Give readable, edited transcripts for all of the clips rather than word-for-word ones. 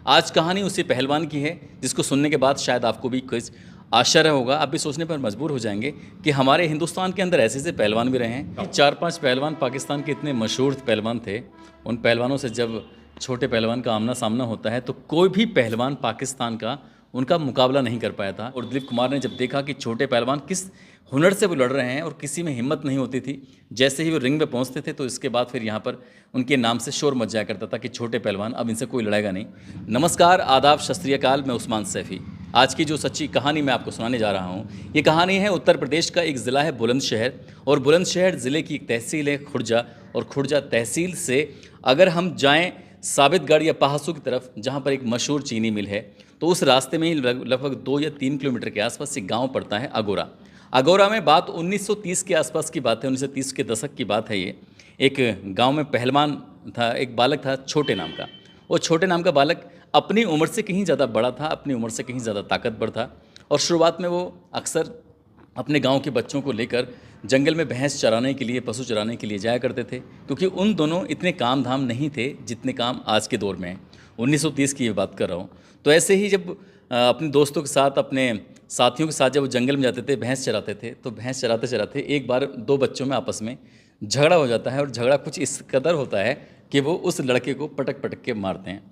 आज कहानी उसी पहलवान की है जिसको सुनने के बाद शायद आपको भी कुछ आश्चर्य होगा, आप भी सोचने पर मजबूर हो जाएंगे कि हमारे हिंदुस्तान के अंदर ऐसे ऐसे पहलवान भी रहे हैं कि 4-5 पहलवान पाकिस्तान के इतने मशहूर पहलवान थे। उन पहलवानों से जब छोटे पहलवान का आमना सामना होता है तो कोई भी पहलवान पाकिस्तान का उनका मुकाबला नहीं कर पाया था। और दिलीप कुमार ने जब देखा कि छोटे पहलवान किस हुनर से वो लड़ रहे हैं और किसी में हिम्मत नहीं होती थी, जैसे ही वो रिंग में पहुंचते थे तो इसके बाद फिर यहाँ पर उनके नाम से शोर मच जाया करता था कि छोटे पहलवान, अब इनसे कोई लड़ाएगा नहीं। नमस्कार, आदाब, सत श्री अकाल, मैं उस्मान सैफ़ी। आज की जो सच्ची कहानी मैं आपको सुनाने जा रहा हूँ, ये कहानी है उत्तर प्रदेश का एक ज़िला है बुलंदशहर, और बुलंदशहर ज़िले की एक तहसील है खुर्जा, और खुर्जा तहसील से अगर हम जाएँ साबितगढ़ या पहासू की तरफ, जहाँ पर एक मशहूर चीनी मिल है, तो उस रास्ते में ही लगभग 2 या 3 किलोमीटर के आसपास एक गांव पड़ता है अगोरा। अगोरा में बात 1930 के आसपास की बात है, 1930 के दशक की बात है ये। एक गांव में पहलवान था, एक बालक था छोटे नाम का। वो छोटे नाम का बालक अपनी उम्र से कहीं ज़्यादा बड़ा था, अपनी उम्र से कहीं ज़्यादा ताकतवर था, और शुरुआत में वो अक्सर अपने गांव के बच्चों को लेकर जंगल में भैंस चराने के लिए, पशु चराने के लिए जाया करते थे, क्योंकि उन दोनों इतने काम धाम नहीं थे जितने काम आज के दौर में हैं। 1930 की ये बात कर रहा हूँ। तो ऐसे ही जब अपने दोस्तों के साथ, अपने साथियों के साथ जब वो जंगल में जाते थे, भैंस चराते थे, तो भैंस चराते चराते एक बार 2 बच्चों में आपस में झगड़ा हो जाता है, और झगड़ा कुछ इस कदर होता है कि वो उस लड़के को पटक पटक के मारते हैं।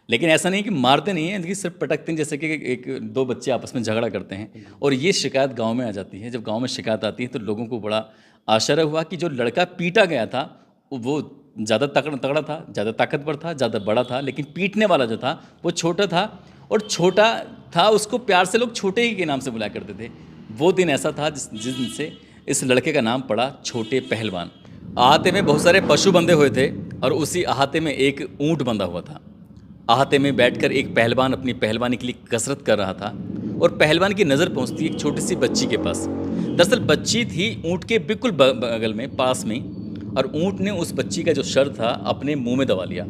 लेकिन ऐसा नहीं कि मारते नहीं हैं, लेकिन सिर्फ पटकते हैं, जैसे कि 1-2 बच्चे आपस में झगड़ा करते हैं। और ये शिकायत गांव में आ जाती है। जब गांव में शिकायत आती है तो लोगों को बड़ा आश्चर्य हुआ कि जो लड़का पीटा गया था वो ज़्यादा तगड़ा था, ज़्यादा ताकतवर था, ज़्यादा बड़ा था, लेकिन पीटने वाला जो था वो छोटा था, और छोटा था उसको प्यार से लोग छोटे ही के नाम से बुलाया करते थे। वो दिन ऐसा था जिस दिन से इस लड़के का नाम पड़ा छोटे पहलवान। अहाते में बहुत सारे पशु बंधे हुए थे, और उसी अहाते में एक ऊँट बंधा हुआ था। अहाते में बैठकर एक पहलवान अपनी पहलवानी के लिए कसरत कर रहा था, और पहलवान की नज़र पहुंचती एक छोटी सी बच्ची के पास। दरअसल बच्ची थी ऊँट के बिल्कुल बगल में, पास में, और ऊँट ने उस बच्ची का जो शर था अपने मुंह में दबा लिया,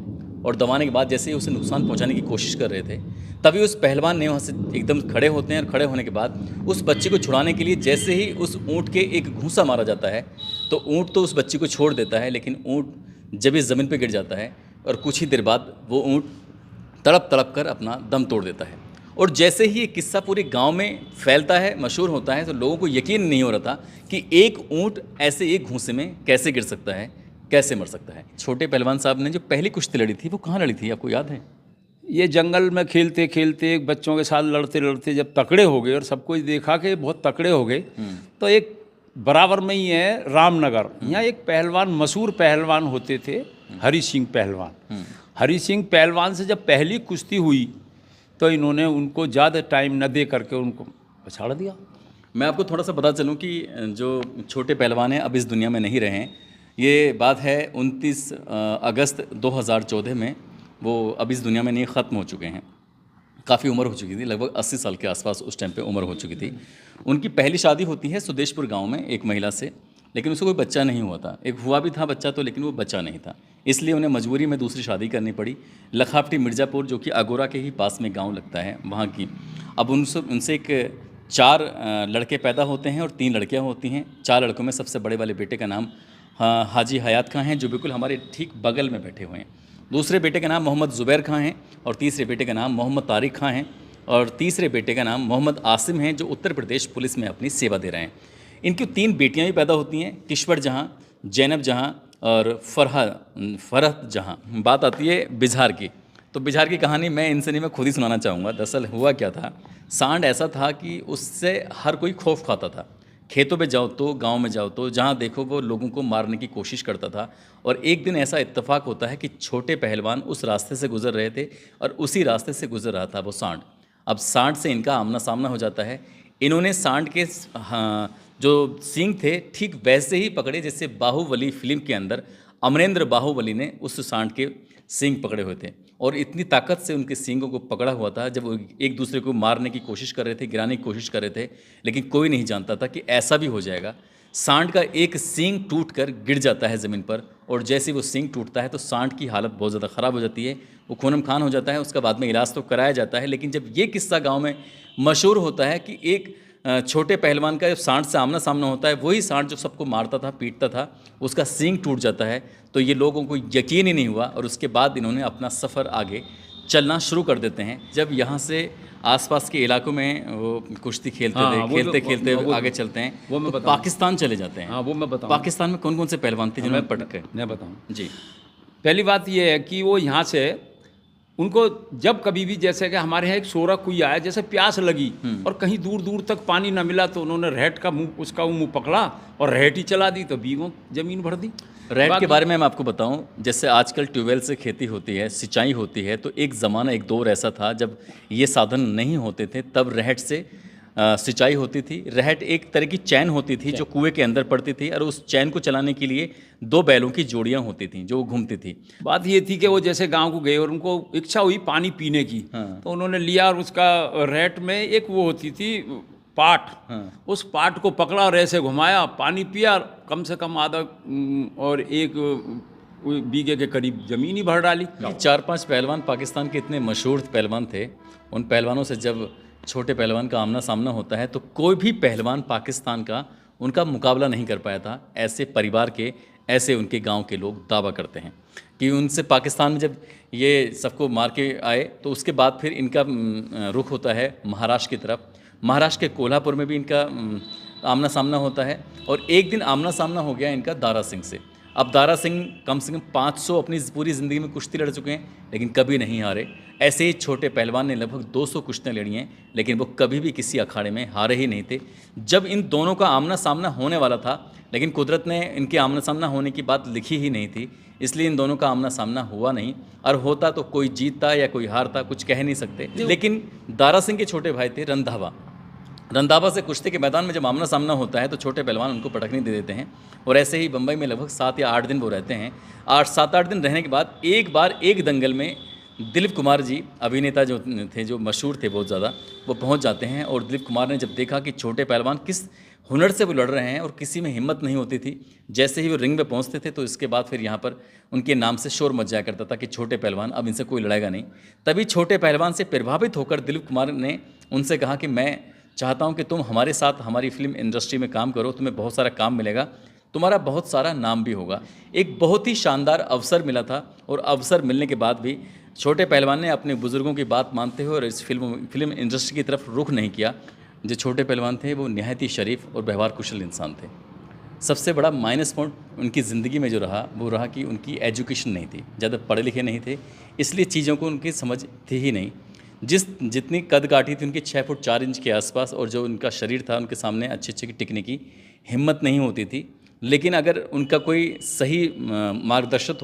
और दबाने के बाद जैसे ही उसे नुकसान पहुंचाने की कोशिश कर रहे थे, तभी उस पहलवान ने वहाँ से एकदम खड़े होते हैं, और खड़े होने के बाद उस बच्ची को छुड़ाने के लिए जैसे ही उस ऊँट के एक घूंसा मारा जाता है, तो ऊँट तो उस बच्ची को छोड़ देता है, लेकिन ऊँट जब इस ज़मीन पर गिर जाता है, और कुछ ही देर बाद वो ऊँट तड़प तड़प कर अपना दम तोड़ देता है। और जैसे ही ये किस्सा पूरे गांव में फैलता है, मशहूर होता है, तो लोगों को यकीन नहीं हो रहा था कि एक ऊँट ऐसे एक घूंसे में कैसे गिर सकता है, कैसे मर सकता है। छोटे पहलवान साहब ने जो पहली कुश्ती लड़ी थी वो कहाँ लड़ी थी, आपको याद है? ये जंगल में खेलते खेलते बच्चों के साथ लड़ते लड़ते जब तकड़े हो गए और सबको देखा कि बहुत तकड़े हो गए, तो एक बराबर में ही है रामनगर, यहाँ एक पहलवान, मशहूर पहलवान होते थे, हरि सिंह पहलवान। हरि सिंह पहलवान से जब पहली कुश्ती हुई तो इन्होंने उनको ज़्यादा टाइम न दे करके उनको पछाड़ दिया। मैं आपको थोड़ा सा बता चलूँ कि जो छोटे पहलवान हैं अब इस दुनिया में नहीं रहे हैं। ये बात है 29 अगस्त 2014 में, वो अब इस दुनिया में नहीं, ख़त्म हो चुके हैं। काफ़ी उम्र हो चुकी थी, लगभग 80 साल के आसपास उस टाइम पे उम्र हो चुकी थी। उनकी पहली शादी होती है सुदेशपुर गांव में एक महिला से, लेकिन उसको कोई बच्चा नहीं हुआ था। एक हुआ भी था बच्चा तो, लेकिन वो बच्चा नहीं था, इसलिए उन्हें मजबूरी में दूसरी शादी करनी पड़ी। लखावटी मिर्ज़ापुर, जो कि अगोरा के ही पास में गाँव लगता है, वहाँ की। अब उनसे एक 4 लड़के पैदा होते हैं और 3 लड़कियाँ होती हैं। 4 लड़कों में सबसे बड़े वाले बेटे का नाम हाजी हयात खां है, जो बिल्कुल हमारे ठीक बगल में बैठे हुए हैं। दूसरे बेटे का नाम मोहम्मद ज़ुबैर खां है, और तीसरे बेटे का नाम मोहम्मद तारिक खां है, और तीसरे बेटे का नाम मोहम्मद आसिम है, जो उत्तर प्रदेश पुलिस में अपनी सेवा दे रहे हैं। इनकी 3 बेटियां भी पैदा होती हैं, किश्वर जहां, जैनब जहां और फरहत जहां। बात आती है बिजहार की, तो बिजहार की कहानी मैं इनसे नहीं, मैं खुद ही सुनाना चाहूँगा। दरअसल हुआ क्या था, सांड ऐसा था कि उससे हर कोई खौफ खाता था। खेतों पे जाओ तो, गांव में जाओ तो, जहाँ देखो वो लोगों को मारने की कोशिश करता था। और एक दिन ऐसा इत्तेफाक होता है कि छोटे पहलवान उस रास्ते से गुजर रहे थे, और उसी रास्ते से गुजर रहा था वो सांड। अब सांड से इनका आमना सामना हो जाता है। इन्होंने सांड के जो सींग थे ठीक वैसे ही पकड़े जैसे बाहुबली फिल्म के अंदर अमरेंद्र बाहुबली ने उस सांड के सींग पकड़े हुए थे, और इतनी ताकत से उनके सींगों को पकड़ा हुआ था जब वो एक दूसरे को मारने की कोशिश कर रहे थे, गिराने की कोशिश कर रहे थे, लेकिन कोई नहीं जानता था कि ऐसा भी हो जाएगा। सांड का एक सींग टूटकर गिर जाता है ज़मीन पर, और जैसे वो सींग टूटता है तो सांड की हालत बहुत ज़्यादा ख़राब हो जाती है, वो खूनम खान हो जाता है। उसका बाद में इलाज तो कराया जाता है, लेकिन जब ये किस्सा गाँव में मशहूर होता है कि एक छोटे पहलवान का जब सांड से आमना सामना होता है, वही सांड जो सबको मारता था, पीटता था, उसका सींग टूट जाता है, तो ये लोगों को यकीन ही नहीं हुआ। और उसके बाद इन्होंने अपना सफ़र आगे चलना शुरू कर देते हैं। जब यहाँ से आसपास के इलाकों में वो कुश्ती खेलते हाँ, थे, वो खेलते तो- खेलते वो- आगे चलते हैं, वो मैं तो बताऊं। पाकिस्तान चले जाते हैं। हाँ, वो मैं बताऊँ। पाकिस्तान में कौन कौन से पहलवान थे जिन्होंने पटक गए? मैं बताऊँ। जी। पहली बात ये है कि वो यहाँ से उनको जब कभी भी, जैसे कि हमारे यहाँ एक सोरा कुई आया, जैसे प्यास लगी और कहीं दूर दूर तक पानी ना मिला, तो उन्होंने रहट का मुंह, उसका वो मुंह पकड़ा और रहट ही चला दी, तो बीघों जमीन भर दी। रहट के बारे में मैं आपको बताऊं, जैसे आजकल ट्यूबवेल से खेती होती है, सिंचाई होती है, तो एक ज़माना, एक दौर ऐसा था जब ये साधन नहीं होते थे, तब रहट से सिंचाई होती थी। रहट एक तरह की चैन होती थी जो कुएं के अंदर पड़ती थी, और उस चैन को चलाने के लिए 2 बैलों की जोड़ियां होती थीं जो घूमती थी। बात ये थी कि वो जैसे गांव को गए और उनको इच्छा हुई पानी पीने की, तो उन्होंने लिया और उसका रहट में एक वो होती थी पाट, उस पाट को पकड़ा और ऐसे घुमाया, पानी पिया, कम से कम आधा और 1 बीघे के करीब जमीन ही भर डाली। 4-5 पहलवान पाकिस्तान के इतने मशहूर पहलवान थे, उन पहलवानों से जब छोटे पहलवान का आमना सामना होता है तो कोई भी पहलवान पाकिस्तान का उनका मुकाबला नहीं कर पाया था। ऐसे परिवार के, ऐसे उनके गांव के लोग दावा करते हैं कि उनसे पाकिस्तान में जब ये सबको मार के आए तो उसके बाद फिर इनका रुख होता है महाराष्ट्र की तरफ। महाराष्ट्र के कोल्हापुर में भी इनका आमना सामना होता है, और एक दिन आमना सामना हो गया इनका दारा सिंह से। अब दारा सिंह कम से कम 500 अपनी पूरी ज़िंदगी में कुश्ती लड़ चुके हैं, लेकिन कभी नहीं हारे। ऐसे ही छोटे पहलवान ने लगभग 200 कुश्तियाँ लड़ी हैं, लेकिन वो कभी भी किसी अखाड़े में हारे ही नहीं थे। जब इन दोनों का आमना सामना होने वाला था, लेकिन कुदरत ने इनके आमना सामना होने की बात लिखी ही नहीं थी, इसलिए इन दोनों का आमना सामना हुआ नहीं। और होता तो कोई जीतता या कोई हारता, कुछ कह नहीं सकते। लेकिन दारा सिंह के छोटे भाई थे रंधावा। रंधावा से कुश्ती के मैदान में जब आमना सामना होता है तो छोटे पहलवान उनको पटकने दे देते हैं, और ऐसे ही बम्बई में लगभग 7 या 8 दिन वो रहते हैं। 7-8 दिन रहने के बाद एक बार एक दंगल में दिलीप कुमार जी, अभिनेता जो थे, जो मशहूर थे बहुत ज़्यादा, वो पहुंच जाते हैं। और दिलीप कुमार ने जब देखा कि छोटे पहलवान किस हुनर से वो लड़ रहे हैं और किसी में हिम्मत नहीं होती थी, जैसे ही वो रिंग में पहुंचते थे तो इसके बाद फिर यहाँ पर उनके नाम से शोर मच जाया करता था कि छोटे पहलवान, अब इनसे कोई लड़ाएगा नहीं। तभी छोटे पहलवान से प्रभावित होकर दिलीप कुमार ने उनसे कहा कि मैं चाहता हूं कि तुम हमारे साथ हमारी फिल्म इंडस्ट्री में काम करो, तुम्हें बहुत सारा काम मिलेगा, तुम्हारा बहुत सारा नाम भी होगा। एक बहुत ही शानदार अवसर मिला था, और अवसर मिलने के बाद भी छोटे पहलवान ने अपने बुज़ुर्गों की बात मानते हुए और इस फिल्म इंडस्ट्री की तरफ रुख नहीं किया। जो छोटे पहलवान थे वो निहायत ही शरीफ और व्यवहार कुशल इंसान थे। सबसे बड़ा माइनस पॉइंट उनकी ज़िंदगी में जो रहा वो रहा कि उनकी एजुकेशन नहीं थी, ज़्यादा पढ़े लिखे नहीं थे, इसलिए चीज़ों को उनकी समझ थी ही नहीं। जितनी कद काठी थी उनकी 6 फुट 4 इंच के आसपास, और जो उनका शरीर था उनके सामने अच्छे अच्छे की टिकने की हिम्मत नहीं होती थी। लेकिन अगर उनका कोई सही मार्गदर्शक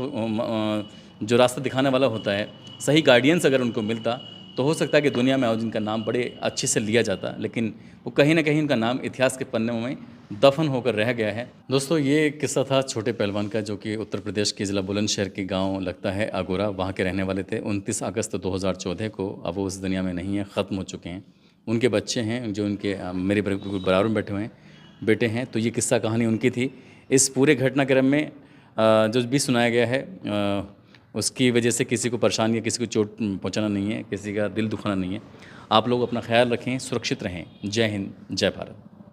जो रास्ता दिखाने वाला होता है, सही गाइडेंस अगर उनको मिलता, तो हो सकता है कि दुनिया में आज उनका नाम बड़े अच्छे से लिया जाता, लेकिन वो कहीं ना कहीं उनका नाम इतिहास के पन्नों में दफन होकर रह गया है। दोस्तों, ये किस्सा था छोटे पहलवान का, जो कि उत्तर प्रदेश के ज़िला बुलंदशहर के गांव लगता है अगोरा, वहाँ के रहने वाले थे। 29 अगस्त 2014 को अब वो इस दुनिया में नहीं है, ख़त्म हो चुके हैं। उनके बच्चे हैं जो उनके मेरे बराबर में बैठे हुए हैं, बेटे हैं। तो ये किस्सा कहानी उनकी थी। इस पूरे घटनाक्रम में जो भी सुनाया गया है उसकी वजह से किसी को परेशानी या किसी को चोट पहुंचाना नहीं है, किसी का दिल दुखाना नहीं है। आप लोग अपना ख्याल रखें, सुरक्षित रहें। जय हिंद, जय भारत।